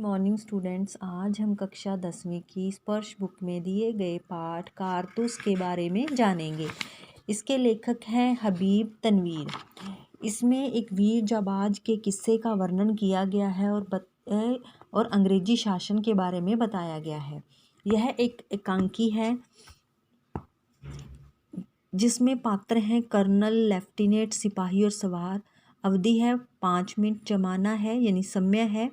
Morning students. आज हम कक्षा 10वीं की स्पर्श बुक में दिए गए पाठ कारतूस के बारे में जानेंगे। इसके लेखक हैं हबीब तनवीर। इसमें एक वीर जाबाज के किस्से का वर्णन किया गया है और अंग्रेजी शासन के बारे में बताया गया है। यह एक एकांकी है जिसमें पात्र हैं कर्नल, लेफ्टिनेंट, सिपाही और सवार। अवधि है 5 मिनट। जमाना है यानी समय है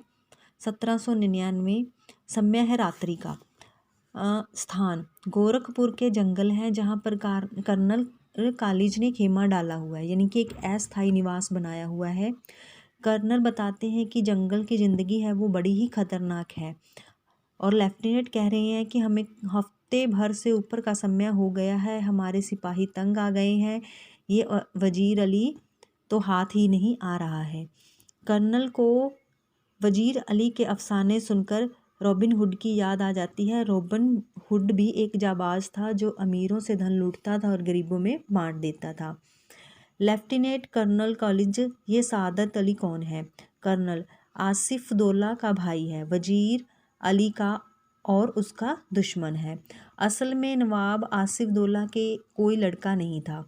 1799। समय है रात्रि का। स्थान गोरखपुर के जंगल हैं जहाँ पर कर्नल कालीज ने खेमा डाला हुआ है, यानी कि एक अस्थायी निवास बनाया हुआ है। कर्नल बताते हैं कि जंगल की ज़िंदगी है वो बड़ी ही खतरनाक है और लेफ्टिनेंट कह रहे हैं कि हमें हफ्ते भर से ऊपर का समय हो गया है, हमारे सिपाही तंग आ गए हैं। ये वजीर अली तो हाथ ही नहीं आ रहा है। कर्नल को वजीर अली के अफसाने सुनकर रॉबिन हुड की याद आ जाती है। रॉबिन हुड भी एक जाबाज था जो अमीरों से धन लूटता था और गरीबों में बांट देता था। लेफ्टिनेंट कर्नल कॉलिज, ये सादत अली कौन है? कर्नल आसिफ दौला का भाई है, वजीर अली का और उसका दुश्मन है। असल में नवाब आसिफ दौला के कोई लड़का नहीं था।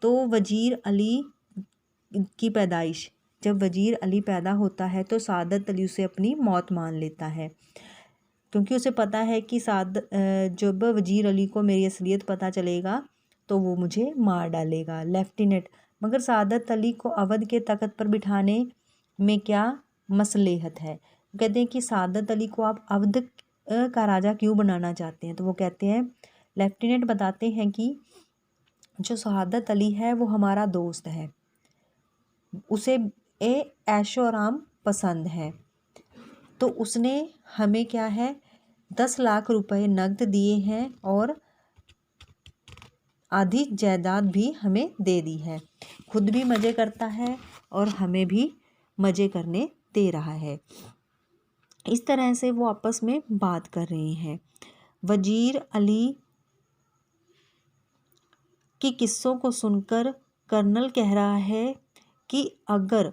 तो वजीर अली की पैदाइश, जब वजीर अली पैदा होता है तो सादत अली उसे अपनी मौत मान लेता है, क्योंकि उसे पता है कि जब वजीर अली को मेरी असलियत पता चलेगा तो वो मुझे मार डालेगा। लेफ्टिनेंट, मगर सादत अली को अवध के तख्त पर बिठाने में क्या मसलहत है? कहते हैं कि सादत अली को आप अवध का राजा क्यों बनाना चाहते हैं? तो वो कहते हैं, लेफ्टिनेंट बताते हैं कि जो सादत अली है वो हमारा दोस्त है, उसे ऐशो आराम पसंद है, तो उसने हमें क्या है 10 लाख रुपए नकद दिए हैं और आधी जायदाद भी हमें दे दी है। खुद भी मज़े करता है और हमें भी मज़े करने दे रहा है। इस तरह से वो आपस में बात कर रहे हैं। वजीर अली के किस्सों को सुनकर कर्नल कह रहा है कि अगर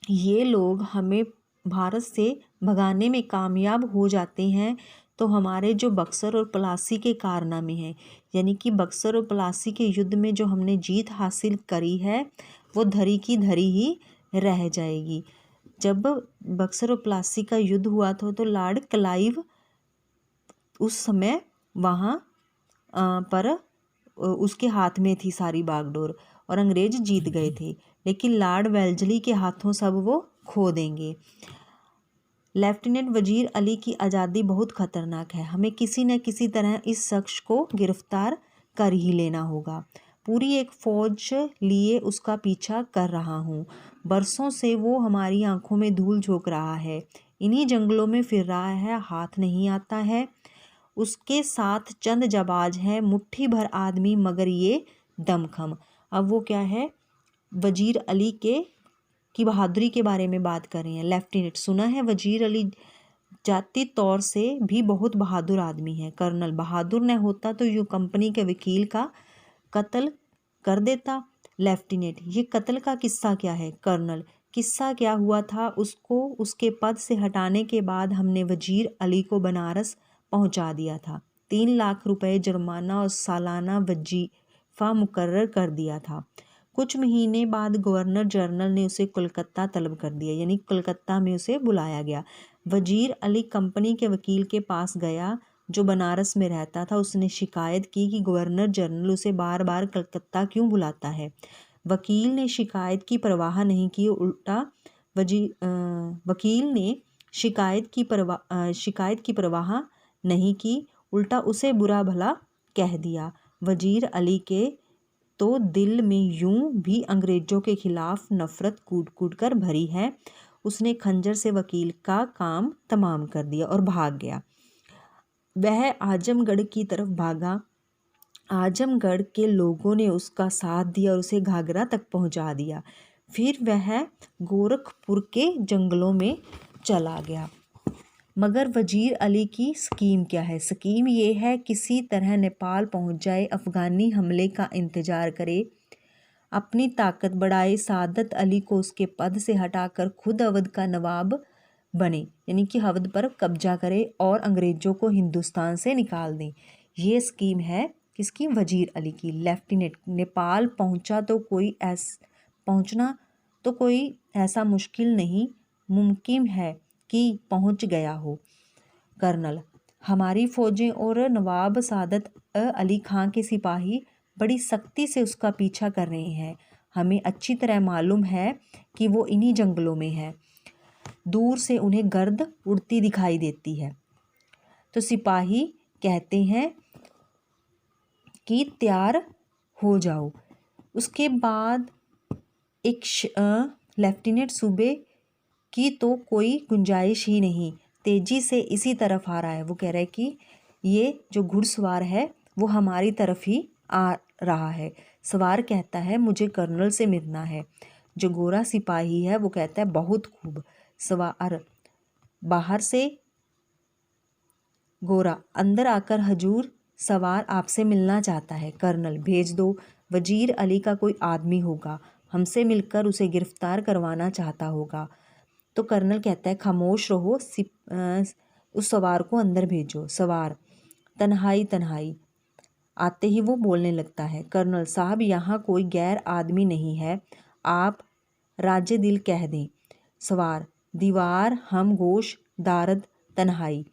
ये लोग हमें भारत से भगाने में कामयाब हो जाते हैं तो हमारे जो बक्सर और प्लासी के कारनामे हैं, यानी कि बक्सर और प्लासी के युद्ध में जो हमने जीत हासिल करी है वो धरी की धरी ही रह जाएगी। जब बक्सर और प्लासी का युद्ध हुआ था तो लॉर्ड क्लाइव उस समय वहाँ पर उसके हाथ में थी सारी बागडोर और अंग्रेज जीत गए थे, लेकिन लॉर्ड वेल्जली के हाथों सब वो खो देंगे। लेफ्टिनेंट, वजीर अली की आज़ादी बहुत ख़तरनाक है, हमें किसी न किसी तरह इस शख्स को गिरफ्तार कर ही लेना होगा। पूरी एक फ़ौज लिए उसका पीछा कर रहा हूँ, बरसों से वो हमारी आंखों में धूल झोंक रहा है, इन्हीं जंगलों में फिर रहा है, हाथ नहीं आता है। उसके साथ चंद जाबाज हैं, मुट्ठी भर आदमी, मगर ये दमखम। अब वो क्या है, वजीर अली की बहादुरी के बारे में बात कर रहे हैं। लेफ्टिनेंट, सुना है वजीर अली जाति तौर से भी बहुत बहादुर आदमी है। कर्नल, बहादुर न होता तो यूँ कंपनी के वकील का कत्ल कर देता। लेफ्टिनेंट, ये कत्ल का किस्सा क्या है? कर्नल, किस्सा क्या हुआ था, उसको उसके पद से हटाने के बाद हमने वजीर अली को बनारस पहुंचा दिया था। 3 लाख रुपए जुर्माना और सालाना वजीफा मुकर्रर कर दिया था। कुछ महीने बाद गवर्नर जनरल ने उसे कोलकाता तलब कर दिया, यानी कोलकाता में उसे बुलाया गया। वजीर अली कंपनी के वकील के पास गया जो बनारस में रहता था। उसने शिकायत की कि गवर्नर जनरल उसे बार बार कलकत्ता क्यों बुलाता है। वकील ने शिकायत की परवाह नहीं की, उल्टा वकील ने शिकायत की परवाह नहीं की, उल्टा उसे बुरा भला कह दिया। वजीर अली के तो दिल में यूं भी अंग्रेज़ों के खिलाफ नफ़रत कूट कूट कर भरी है। उसने खंजर से वकील का काम तमाम कर दिया और भाग गया। वह आजमगढ़ की तरफ भागा। आजमगढ़ के लोगों ने उसका साथ दिया और उसे घाघरा तक पहुंचा दिया। फिर वह गोरखपुर के जंगलों में चला गया। मगर वजीर अली की स्कीम क्या है? स्कीम ये है किसी तरह नेपाल पहुंच जाए, अफ़गानी हमले का इंतज़ार करे, अपनी ताकत बढ़ाए, सादत अली को उसके पद से हटाकर खुद अवध का नवाब बने, यानी कि अवध पर कब्जा करे और अंग्रेज़ों को हिंदुस्तान से निकाल दें। ये स्कीम है किसकी? वजीर अली की। लेफ्टिनेंट नेपाल पहुंचना तो कोई ऐसा मुश्किल नहीं, मुमकिन है कि पहुंच गया हो। कर्नल, हमारी फौजें और नवाब सादत अली खां के सिपाही बड़ी सख्ती से उसका पीछा कर रहे हैं। हमें अच्छी तरह मालूम है कि वो इन्हीं जंगलों में है। दूर से उन्हें गर्द उड़ती दिखाई देती है। तो सिपाही कहते हैं कि तैयार हो जाओ। उसके बाद एक लेफ्टिनेंट सूबे की तो कोई गुंजाइश ही नहीं, तेजी से इसी तरफ आ रहा है। वो कह रहा है कि ये जो घुड़सवार है वो हमारी तरफ ही आ रहा है। सवार कहता है मुझे कर्नल से मिलना है। जो गोरा सिपाही है वो कहता है बहुत खूब। सवार बाहर से गोरा अंदर आकर हजूर, सवार आपसे मिलना चाहता है। कर्नल, भेज दो, वजीर अली का कोई आदमी होगा, हमसे मिलकर उसे गिरफ्तार करवाना चाहता होगा। तो कर्नल कहता है खामोश रहो, उस सवार को अंदर भेजो। सवार तन्हाई तन्हाई आते ही वो बोलने लगता है, कर्नल साहब यहाँ कोई गैर आदमी नहीं है, आप राजे दिल कह दें। सवार दीवार हम गोश दारद तन्हाई।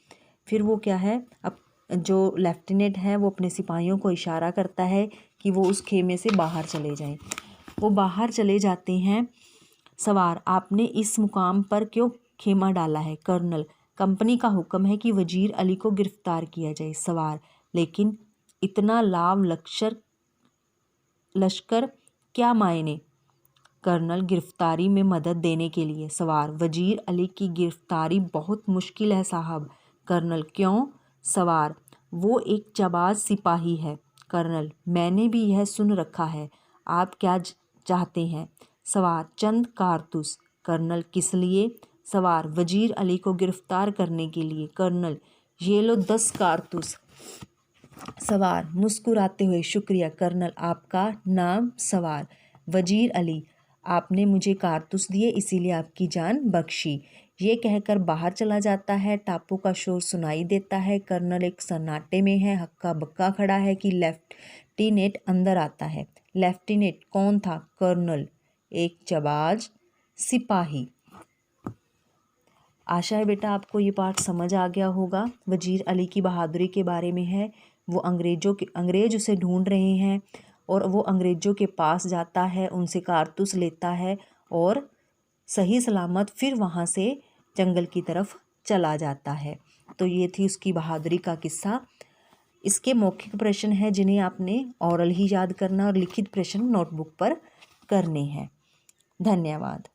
फिर वो क्या है, अब जो लेफ्टिनेंट है वो अपने सिपाहियों को इशारा करता है कि वो उस खेमे से बाहर चले जाएं। वो बाहर चले जाते हैं। सवार आपने इस मुकाम पर क्यों खेमा डाला है? कर्नल, कंपनी का हुक्म है कि वजीर अली को गिरफ्तार किया जाए। सवार, लेकिन इतना लाभ लश्कर क्या मायने? कर्नल, गिरफ्तारी में मदद देने के लिए। सवार, वजीर अली की गिरफ्तारी बहुत मुश्किल है साहब। कर्नल, क्यों? सवार, वो एक जाबाज सिपाही है। कर्नल, मैंने भी यह सुन रखा है, आप क्या चाहते हैं? सवार, चंद कारतूस। कर्नल, किस लिए? सवार, वजीर अली को गिरफ्तार करने के लिए। कर्नल, ये लो 10 कारतूस। सवार मुस्कुराते हुए, शुक्रिया कर्नल, आपका नाम? सवार, वजीर अली, आपने मुझे कारतूस दिए इसीलिए आपकी जान बख्शी। ये कहकर बाहर चला जाता है। टापू का शोर सुनाई देता है। कर्नल एक सन्नाटे में है, हक्का बक्का खड़ा है कि लेफ्टिनेंट अंदर आता है। लेफ्टिनेंट कौन था? कर्नल, एक जाबाज सिपाही। आशा है बेटा आपको ये पाठ समझ आ गया होगा। वजीर अली की बहादुरी के बारे में है। वो अंग्रेज उसे ढूंढ रहे हैं और वो अंग्रेज़ों के पास जाता है, उनसे कारतूस लेता है और सही सलामत फिर वहाँ से जंगल की तरफ चला जाता है। तो ये थी उसकी बहादुरी का किस्सा। इसके मौखिक प्रश्न हैं जिन्हें आपने ओरल ही याद करना और लिखित प्रश्न नोटबुक पर करने हैं। धन्यवाद।